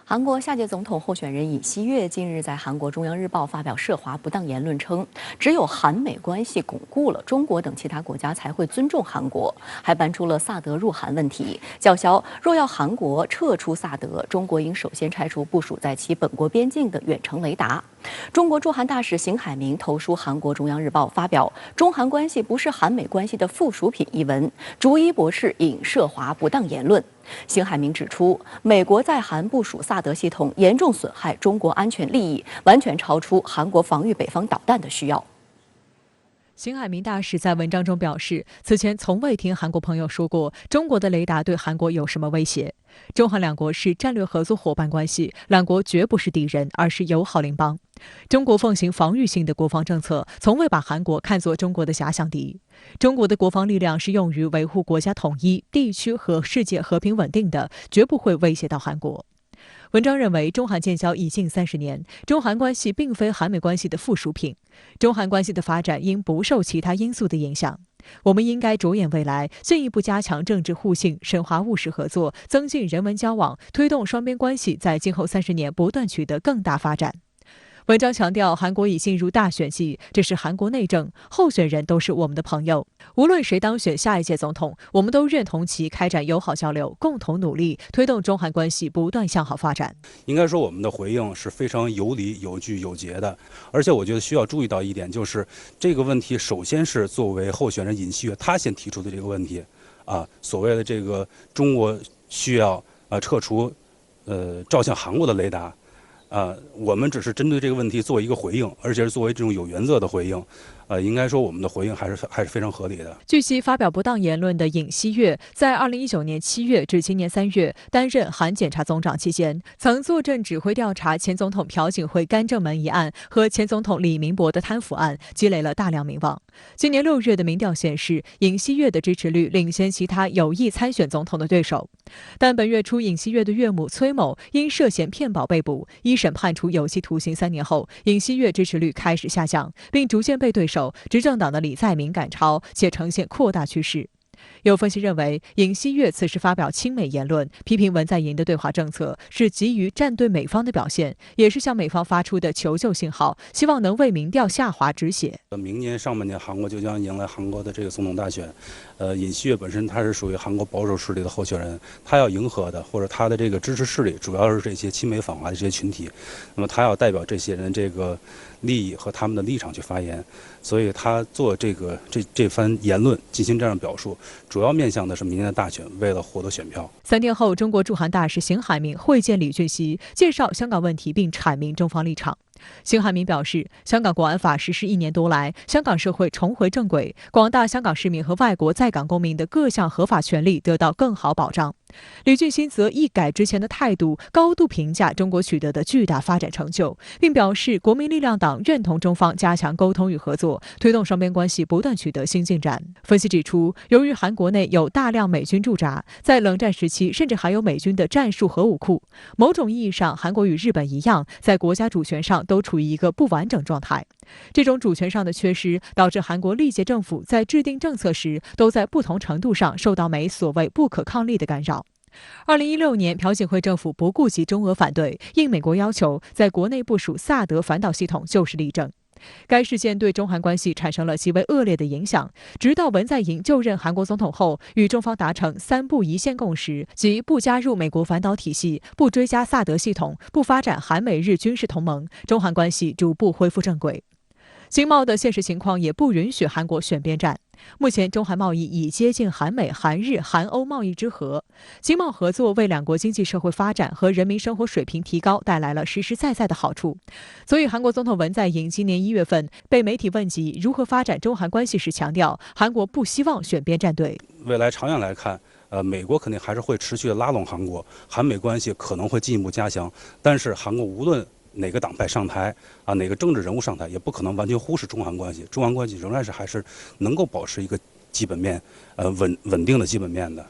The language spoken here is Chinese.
韩国下届总统候选人尹锡悦近日在韩国中央日报发表涉华不当言论，称只有韩美关系巩固了，中国等其他国家才会尊重韩国，还搬出了萨德入韩问题，叫嚣若要韩国撤出萨德，中国应首先拆除部署在其本国边境的远程雷达。中国驻韩大使邢海明投书韩国中央日报，发表《中韩关系不是韩美关系的附属品》一文，逐一驳斥尹涉华不当言论。邢海明指出，美国在韩部署萨德系统，严重损害中国安全利益，完全超出韩国防御北方导弹的需要。邢海明大使在文章中表示，此前从未听韩国朋友说过中国的雷达对韩国有什么威胁。中韩两国是战略合作伙伴关系，两国绝不是敌人，而是友好邻邦。中国奉行防御性的国防政策，从未把韩国看作中国的假想敌。中国的国防力量是用于维护国家统一、地区和世界和平稳定的，绝不会威胁到韩国。文章认为，中韩建交已近30年，中韩关系并非韩美关系的附属品，中韩关系的发展应不受其他因素的影响。我们应该着眼未来，进一步加强政治互信，深化务实合作，增进人文交往，推动双边关系在今后30年不断取得更大发展。文章强调，韩国已进入大选季，这是韩国内政，候选人都是我们的朋友。无论谁当选下一届总统，我们都愿同其开展友好交流，共同努力，推动中韩关系不断向好发展。应该说，我们的回应是非常有理、有据、有节的。而且，我觉得需要注意到一点，就是这个问题首先是作为候选人尹锡悦他先提出的这个问题，所谓的这个中国需要撤除照向韩国的雷达。我们只是针对这个问题做一个回应，而且是作为这种有原则的回应。应该说我们的回应还是非常合理的。据悉，发表不当言论的尹锡悦，在2019年7月至今年3月担任韩检察总长期间，曾坐镇指挥调查前总统朴槿惠干政门一案和前总统李明博的贪腐案，积累了大量名望。今年6月的民调显示，尹锡悦的支持率领先其他有意参选总统的对手。但本月初，尹锡悦的岳母崔某因涉嫌骗保被捕，一审判处有期徒刑3年后，尹锡悦支持率开始下降，并逐渐被对手执政党的李在明赶超，且呈现扩大趋势。有分析认为，尹锡悦此时发表亲美言论，批评文在寅的对华政策是急于站队美方的表现，也是向美方发出的求救信号，希望能为民调下滑止血。明年上半年，韩国就将迎来韩国的这个总统大选。尹锡悦本身他是属于韩国保守势力的候选人，他要迎合的或者他的这个支持势力，主要是这些亲美反华的这些群体。那么他要代表这些人这个利益和他们的立场去发言，所以他做这番言论进行这样表述，主要面向的是明年的大选，为了获得选票。3天后，中国驻韩大使邢海明会见李俊熙，介绍香港问题并阐明中方立场。邢海明表示，香港国安法实施1年多来，香港社会重回正轨，广大香港市民和外国在港公民的各项合法权利得到更好保障。李俊熙则一改之前的态度，高度评价中国取得的巨大发展成就，并表示国民力量党愿同中方加强沟通与合作，推动双边关系不断取得新进展。分析指出，由于韩国内有大量美军驻扎，在冷战时期甚至还有美军的战术核武库，某种意义上，韩国与日本一样，在国家主权上都处于一个不完整状态。这种主权上的缺失，导致韩国历届政府在制定政策时，都在不同程度上受到美所谓不可抗力的干扰。2016年，朴槿惠政府不顾及中俄反对，应美国要求，在国内部署萨德反导系统就是例证。该事件对中韩关系产生了极为恶劣的影响，直到文在寅就任韩国总统后，与中方达成3不1线共识，即不加入美国反导体系，不追加萨德系统，不发展韩美日军事同盟，中韩关系逐步恢复正轨。经贸的现实情况也不允许韩国选边站。目前，中韩贸易已接近韩美、韩日、韩欧贸易之和，经贸合作为两国经济社会发展和人民生活水平提高带来了实实在在的好处。所以，韩国总统文在寅今年1月份被媒体问及如何发展中韩关系时，强调韩国不希望选边站队。未来长远来看，美国肯定还是会持续的拉拢韩国，韩美关系可能会进一步加强。但是，韩国无论哪个党派上台哪个政治人物上台，也不可能完全忽视中韩关系。中韩关系仍然还是能够保持一个基本面稳定的基本面的。